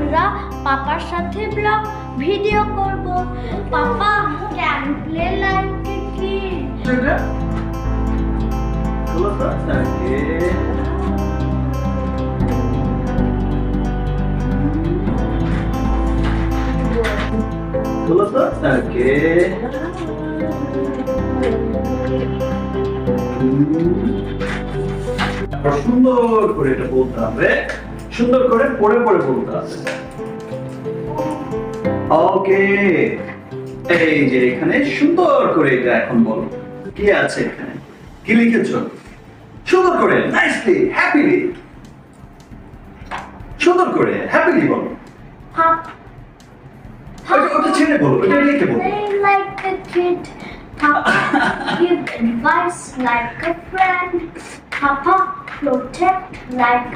আমরা পাপার সাথে ব্লগ ভিডিও করব। Papa can play like a kid. সুন্দর করে এটা বলতে হবে, সুন্দর করে পড়ে পড়ে বলতে হবে। ওকে, এই যে এখানে সুন্দর করে এটা এখন বলো কি আছে এখানে, কি লিখেছো সুন্দর করে, নাইসলি, হ্যাপিলি, সুন্দর করে হ্যাপিলি বলো। ওটা ছেড়ে বলো, এটা লিখে বলো। Play like a kid. Papa give advice like a friend. Papa protect like